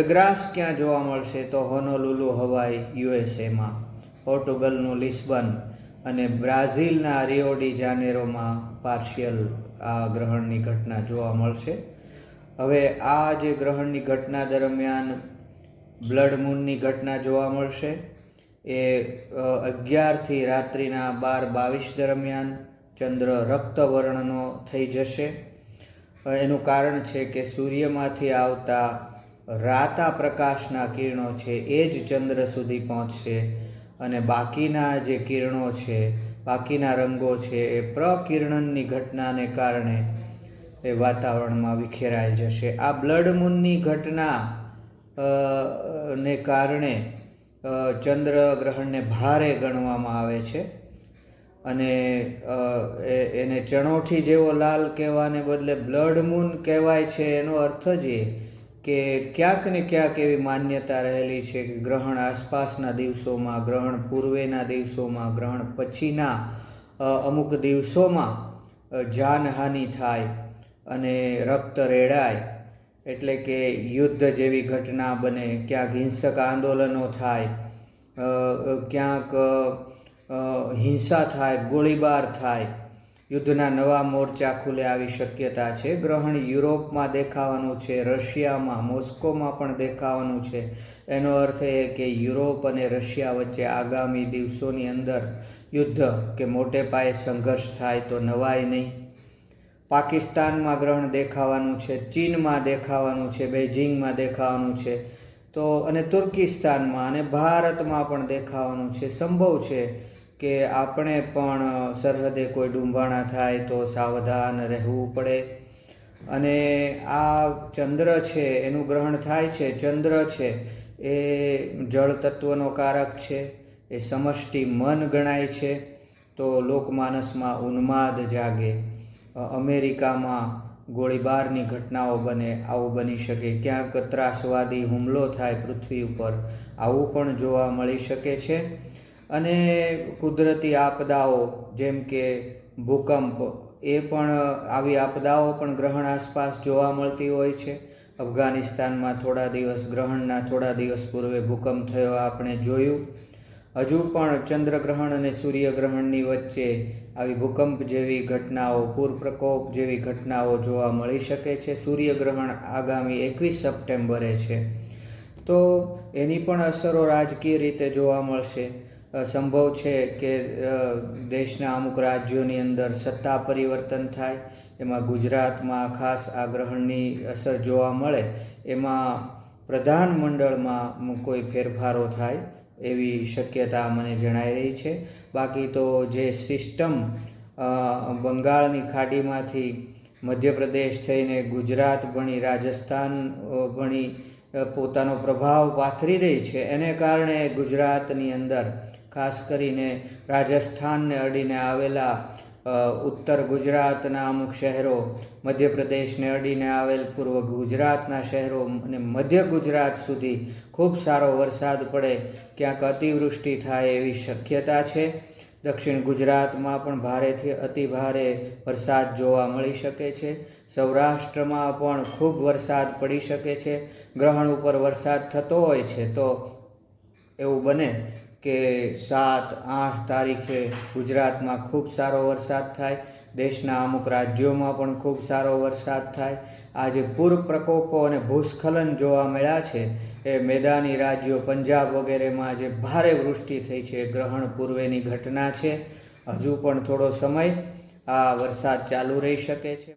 Grass ક્યાં જોવા મળશે? તો હોનોલુલુ, હવાઈ, યુએસએમાં, પોર્ટુગલનું લિસ્બન અને બ્રાઝિલના રિયો ડી જાનેરોમાં પાર્શિયલ આ ગ્રહણની ઘટના જોવા મળશે. હવે આ જે ગ્રહણની ઘટના દરમિયાન બ્લડ મૂનની ઘટના જોવા મળશે એ 11થી રાત્રિના 12:22 દરમિયાન ચંદ્ર રક્તવર્ણનો થઈ જશે. એનું કારણ છે કે સૂર્યમાંથી આવતા રાતા પ્રકાશના કિરણો છે એ જ ચંદ્ર સુધી પહોંચશે અને બાકીના જે કિરણો છે, બાકીના રંગો છે એ પ્રકિરણનની ઘટનાને કારણે એ વાતાવરણમાં વિખેરાઈ જશે. આ બ્લડ મૂનની ઘટના ને કારણે ચંદ્રગ્રહણને ભારે ગણવામાં આવે છે અને એને ચણોઠી જેવો લાલ કહેવાને બદલે બ્લડ મૂન કહેવાય છે. એનો અર્થ જ એ કે ક્યાંક ને ક્યાંક એવી માન્યતા રહેલી છે કે ગ્રહણ આસપાસના દિવસોમાં, ગ્રહણ પૂર્વેના દિવસોમાં, ગ્રહણ પછીના અમુક દિવસોમાં જાનહાનિ થાય અને રક્ત રેડાય, એટલે કે યુદ્ધ જેવી ઘટના બને, ક્યાંક હિંસક આંદોલનો થાય, ક્યાંક હિંસા થાય, ગોળીબાર થાય, યુદ્ધના નવા મોરચા ખુલે આવી શક્યતા છે. ગ્રહણ યુરોપમાં દેખાવાનું છે, રશિયામાં, મોસ્કોમાં પણ દેખાવાનું છે. એનો અર્થ એ કે યુરોપ અને રશિયા વચ્ચે આગામી દિવસોની અંદર યુદ્ધ કે મોટે પાયે સંઘર્ષ થાય તો નવાય નહીં. પાકિસ્તાનમાં ગ્રહણ દેખાવાનું છે, ચીનમાં દેખાવાનું છે, બેઇજિંગમાં દેખાવાનું છે, તો અને તુર્કિસ્તાનમાં અને ભારતમાં પણ દેખાવાનું છે. સંભવ છે કે આપણે પણ સરહદે કોઈ ડૂંબાણા થાય તો સાવધાન રહેવું પડે. અને આ ચંદ્ર છે એનું ગ્રહણ થાય છે. ચંદ્ર છે એ જળ તત્વનો કારક છે, એ સમષ્ટિ મન ગણાય છે, તો લોકમાનસમાં ઉન્માદ જાગે. અમેરિકામાં ગોળીબારની ઘટનાઓ બને, આવું બની શકે. ક્યાંક ત્રાસવાદી હુમલો થાય પૃથ્વી ઉપર, આવું પણ જોવા મળી શકે છે. અને કુદરતી આપદાઓ જેમ કે ભૂકંપ, એ પણ આવી આપદાઓ પણ ગ્રહણ આસપાસ જોવા મળતી હોય છે. અફઘાનિસ્તાનમાં ગ્રહણના થોડા દિવસ પૂર્વે ભૂકંપ થયો આપણે જોયું. હજુ પણ ચંદ્રગ્રહણ અને સૂર્યગ્રહણની વચ્ચે આવી ભૂકંપ જેવી ઘટનાઓ, પૂર પ્રકોપ જેવી ઘટનાઓ જોવા મળી શકે છે. સૂર્યગ્રહણ આગામી 21 સપ્ટેમ્બરે છે, તો એની પણ અસરો રાજકીય રીતે જોવા મળશે. સંભવ છે કે દેશના અમુક રાજ્યોની અંદર સત્તા પરિવર્તન થાય. એમાં ગુજરાતમાં ખાસ આ ગ્રહણની અસર જોવા મળે. એમાં પ્રધાનમંડળમાં કોઈ ફેરફારો થાય એવી શક્યતા મને જણાઈ રહી છે. બાકી તો જે સિસ્ટમ બંગાળની ખાડીમાંથી મધ્યપ્રદેશ થઈને ગુજરાત ભણી, રાજસ્થાન ભણી પોતાનો પ્રભાવ પાથરી રહી છે, એને કારણે ગુજરાતની અંદર ખાસ કરીને રાજસ્થાનને અડીને આવેલા ઉત્તર ગુજરાતના અમુક શહેરો, મધ્યપ્રદેશને અડીને આવેલ પૂર્વ ગુજરાતના શહેરો અને મધ્ય ગુજરાત સુધી ખૂબ સારો વરસાદ પડે, ક્યાંક અતિવૃષ્ટિ થાય એવી શક્યતા છે. દક્ષિણ ગુજરાતમાં પણ ભારેથી અતિભારે વરસાદ જોવા મળી શકે છે. સૌરાષ્ટ્રમાં પણ ખૂબ વરસાદ પડી શકે છે. ગ્રહણ ઉપર વરસાદ થતો હોય છે તો એવું બને કે 7-8 તારીખે ગુજરાતમાં ખૂબ સારો વરસાદ થાય, દેશના અમુક રાજ્યોમાં પણ ખૂબ સારો વરસાદ થાય. આ જે પૂર પ્રકોપો અને ભૂસ્ખલન જોવા મળ્યા છે એ મેદાની રાજ્યો પંજાબ વગેરેમાં જે ભારે વૃષ્ટિ થઈ છે એ ગ્રહણ પૂર્વેની ઘટના છે. હજુ પણ થોડો સમય આ વરસાદ ચાલુ રહી શકે છે.